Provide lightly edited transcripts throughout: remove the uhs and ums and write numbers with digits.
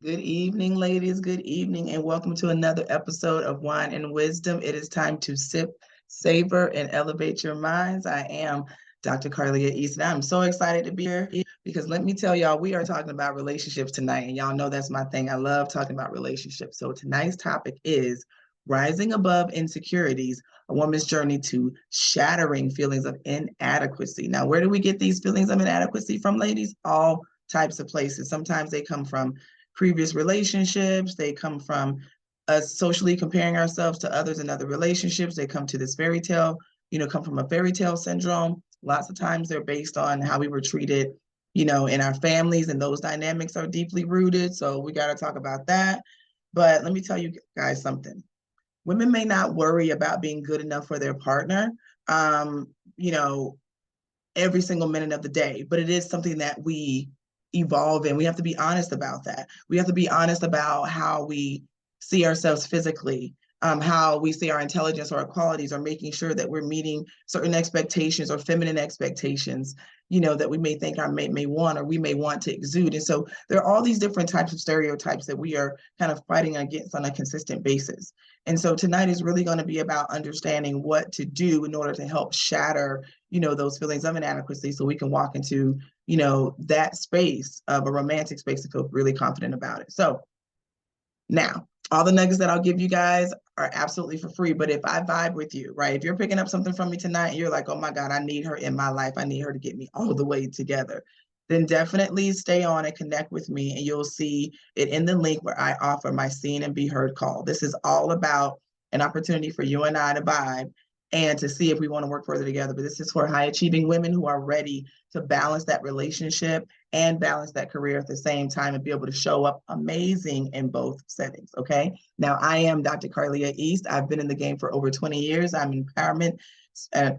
Good evening, ladies. Good evening, and welcome to another episode of Wine and Wisdom. It is time to sip, savor, and elevate your minds. I am Dr. Carlia East, and I'm so excited to be here because let me tell y'all, we are talking about relationships tonight, and y'all know that's my thing. I love talking about relationships. So tonight's topic is rising above insecurities, a woman's journey to shattering feelings of inadequacy. Now, where do we get these feelings of inadequacy from, ladies? All types of places. Sometimes they come from previous relationships. They come from us socially comparing ourselves to others in other relationships. They come to this fairy tale, come from a fairy tale syndrome. Lots of times they're based on how we were treated, in our families, and those dynamics are deeply rooted. So we got to talk about that. But let me tell you guys something. Women may not worry about being good enough for their partner, um, you know, every single minute of the day, but it is something that we evolve in. We have to be honest about that. We have to be honest about how we see ourselves physically, how we see our intelligence or our qualities, or making sure that we're meeting certain expectations or feminine expectations, that we may think our mate may want or we may want to exude. And so there are all these different types of stereotypes that we are kind of fighting against on a consistent basis. And so tonight is really going to be about understanding what to do in order to help shatter those feelings of inadequacy so we can walk into, that space of a romantic space to feel really confident about it. So now, all the nuggets that I'll give you guys are absolutely for free. But if I vibe with you, right, if you're picking up something from me tonight and you're like, oh my God, I need her in my life, I need her to get me all the way together, then definitely stay on and connect with me. And you'll see it in the link where I offer my Seen and Be Heard call. This is all about an opportunity for you and I to vibe and to see if we want to work further together. But this is for high achieving women who are ready to balance that relationship and balance that career at the same time and be able to show up amazing in both settings. Okay. Now, I am Dr. Carlia East. I've been in the game for over 20 years. I'm an empowerment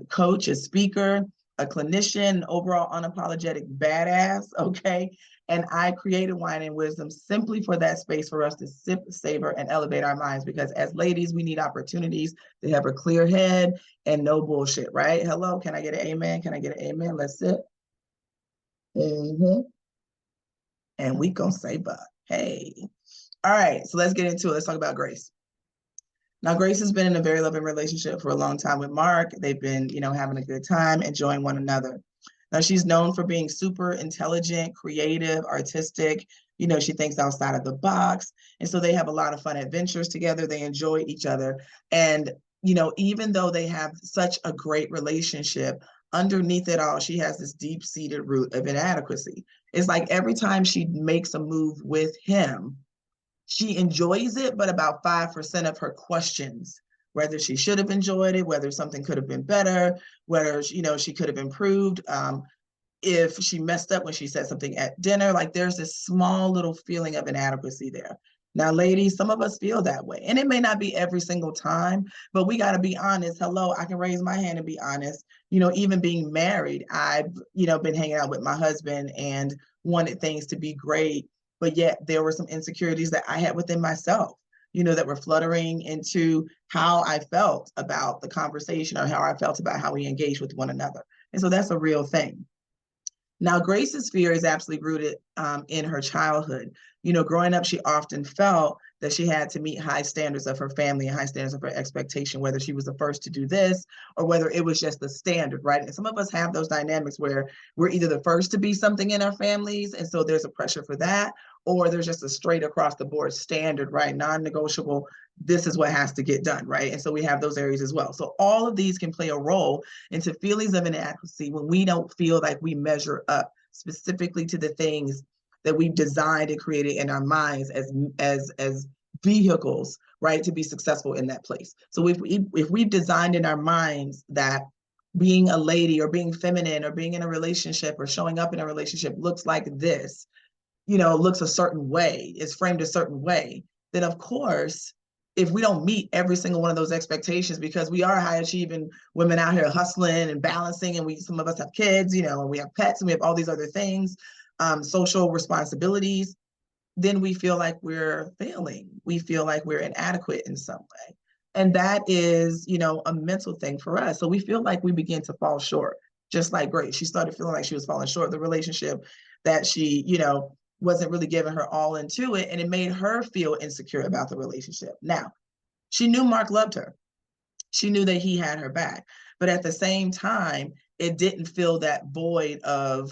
coach, a speaker, a clinician, overall unapologetic badass. Okay. And I created Wine and Wisdom simply for that space for us to sip, savor, and elevate our minds. Because as ladies, we need opportunities to have a clear head and no bullshit, right? Hello, can I get an amen? Can I get an amen? Let's sip. Mm-hmm. And we gonna say, but hey. All right, so let's get into it. Let's talk about Grace. Now, Grace has been in a very loving relationship for a long time with Mark. They've been, having a good time, enjoying one another. Now, she's known for being super intelligent, creative, artistic. She thinks outside of the box. And so they have a lot of fun adventures together. They enjoy each other. And, even though they have such a great relationship, underneath it all, she has this deep-seated root of inadequacy. It's like every time she makes a move with him, she enjoys it, but about 5% of her questions whether she should have enjoyed it, whether something could have been better, whether she could have improved, if she messed up when she said something at dinner. Like there's this small little feeling of inadequacy there. Now, ladies, some of us feel that way, and it may not be every single time, but we got to be honest. Hello, I can raise my hand and be honest. Even being married, I've been hanging out with my husband and wanted things to be great, but yet there were some insecurities that I had within myself, that were fluttering into how I felt about the conversation or how I felt about how we engage with one another. And so that's a real thing. Now, Grace's fear is absolutely rooted in her childhood. Growing up, she often felt that she had to meet high standards of her family and high standards of her expectation, whether she was the first to do this or whether it was just the standard, right? And some of us have those dynamics where we're either the first to be something in our families, and so there's a pressure for that, or there's just a straight across the board standard, right? Non-negotiable. This is what has to get done, right? And so we have those areas as well. So all of these can play a role into feelings of inadequacy when we don't feel like we measure up specifically to the things that we've designed and created in our minds as vehicles, right, to be successful in that place. So if we've designed in our minds that being a lady or being feminine or being in a relationship or showing up in a relationship looks like this, looks a certain way, is framed a certain way, then of course, if we don't meet every single one of those expectations, because we are high achieving women out here hustling and balancing, and some of us have kids, and we have pets and we have all these other things, social responsibilities, then we feel like we're failing. We feel like we're inadequate in some way. And that is, a mental thing for us. So we feel like we begin to fall short, just like Grace. She started feeling like she was falling short of the relationship that she, wasn't really giving her all into it, and it made her feel insecure about the relationship. Now, she knew Mark loved her. She knew that he had her back. But at the same time, it didn't fill that void of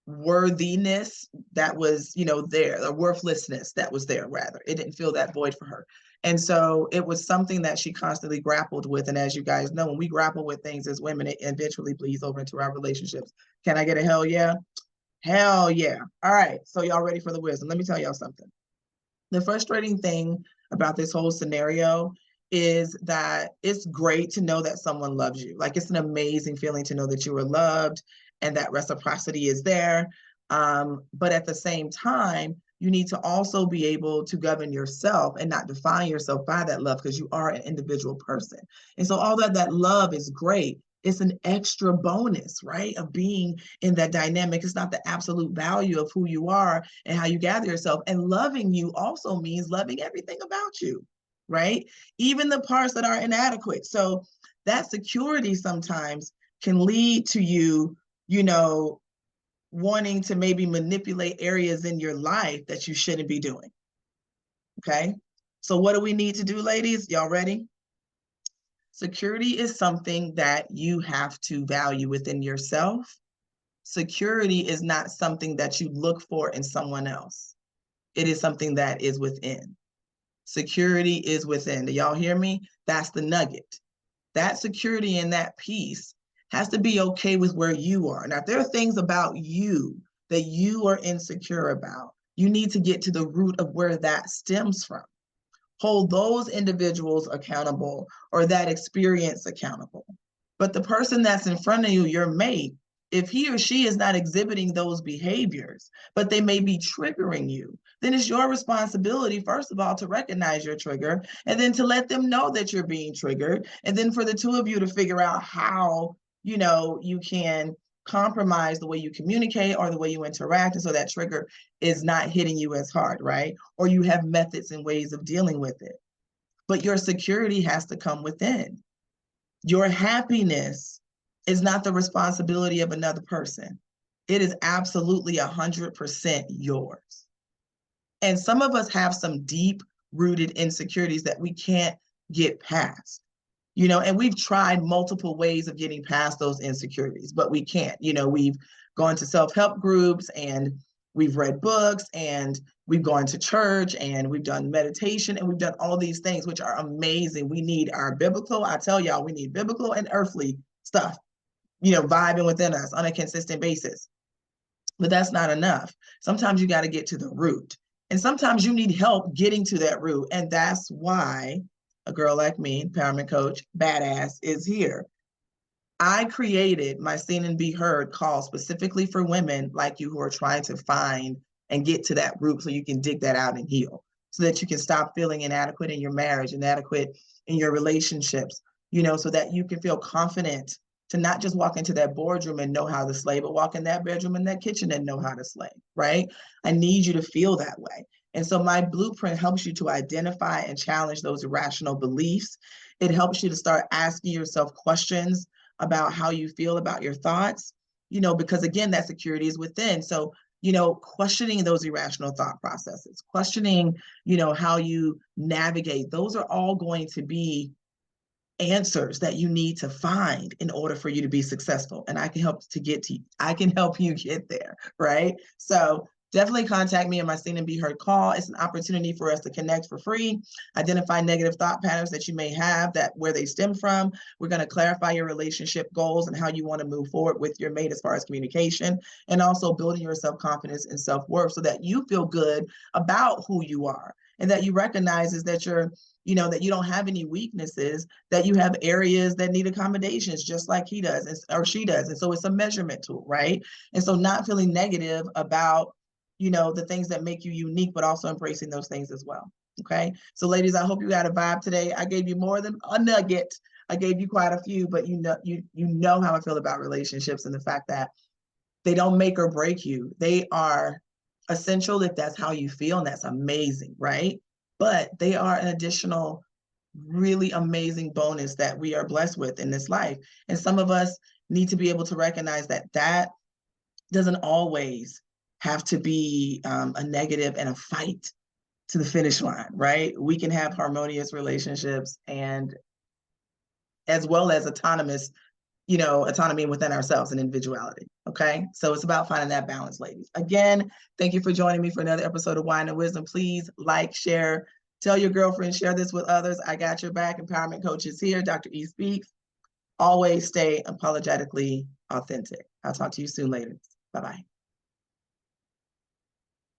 worthiness that was, there, or worthlessness that was there, rather. It didn't fill that void for her. And so it was something that she constantly grappled with. And as you guys know, when we grapple with things as women, it eventually bleeds over into our relationships. Can I get a hell yeah? Hell yeah. All right. So y'all ready for the wisdom? Let me tell y'all something. The frustrating thing about this whole scenario is that it's great to know that someone loves you. Like, it's an amazing feeling to know that you are loved and that reciprocity is there. But at the same time, you need to also be able to govern yourself and not define yourself by that love, because you are an individual person. And so all that love is great. It's an extra bonus, right, of being in that dynamic. It's not the absolute value of who you are and how you gather yourself. And loving you also means loving everything about you, right? Even the parts that are inadequate. So that security sometimes can lead to you, wanting to maybe manipulate areas in your life that you shouldn't be doing. Okay. So what do we need to do, ladies? Y'all ready? Security is something that you have to value within yourself. Security is not something that you look for in someone else. It is something that is within. Security is within. Do y'all hear me? That's the nugget. That security and that peace has to be okay with where you are. Now, if there are things about you that you are insecure about, you need to get to the root of where that stems from. Hold those individuals accountable, or that experience accountable. But the person that's in front of you, your mate, if he or she is not exhibiting those behaviors, but they may be triggering you, then it's your responsibility, first of all, to recognize your trigger, and then to let them know that you're being triggered. And then for the two of you to figure out how, you can compromise the way you communicate or the way you interact, and so that trigger is not hitting you as hard, right? Or you have methods and ways of dealing with it. But your security has to come within. Your happiness is not the responsibility of another person. It is absolutely 100% yours. And some of us have some deep rooted insecurities that we can't get past, and we've tried multiple ways of getting past those insecurities, but we can't. We've gone to self-help groups, and we've read books, and we've gone to church, and we've done meditation, and we've done all these things, which are amazing. We need our biblical, I tell y'all, we need biblical and earthly stuff, vibing within us on a consistent basis. But that's not enough. Sometimes you got to get to the root. And sometimes you need help getting to that root. And that's why a girl like me, empowerment coach, badass, is here. I created my Seen and Be Heard call specifically for women like you who are trying to find and get to that root, so you can dig that out and heal, so that you can stop feeling inadequate in your marriage, inadequate in your relationships, so that you can feel confident to not just walk into that boardroom and know how to slay, but walk in that bedroom and that kitchen and know how to slay, right? I need you to feel that way. And so my blueprint helps you to identify and challenge those irrational beliefs. It helps you to start asking yourself questions about how you feel about your thoughts, because again, that security is within. So, questioning those irrational thought processes, questioning, how you navigate, those are all going to be answers that you need to find in order for you to be successful. And I can help you get there, right? So definitely contact me on my Seen and Be Heard call. It's an opportunity for us to connect for free, identify negative thought patterns that you may have, that where they stem from. We're going to clarify your relationship goals and how you want to move forward with your mate as far as communication, and also building your self-confidence and self-worth, so that you feel good about who you are, and that you recognize is that you're, that you don't have any weaknesses, that you have areas that need accommodations, just like he does or she does. And so it's a measurement tool, right? And so not feeling negative about, the things that make you unique, but also embracing those things as well. Okay. So ladies, I hope you got a vibe today. I gave you more than a nugget. I gave you quite a few, but you know how I feel about relationships, and the fact that they don't make or break you. They are essential if that's how you feel, and that's amazing, right? But they are an additional, really amazing bonus that we are blessed with in this life. And some of us need to be able to recognize that that doesn't always have to be a negative and a fight to the finish line, right? We can have harmonious relationships and as well as autonomous, autonomy within ourselves and individuality. Okay. So it's about finding that balance, ladies. Again, thank you for joining me for another episode of Wine and Wisdom. Please like, share, tell your girlfriend, share this with others. I got your back. Empowerment Coach is here. Dr. E speaks. Always stay unapologetically authentic. I'll talk to you soon, ladies. Bye-bye.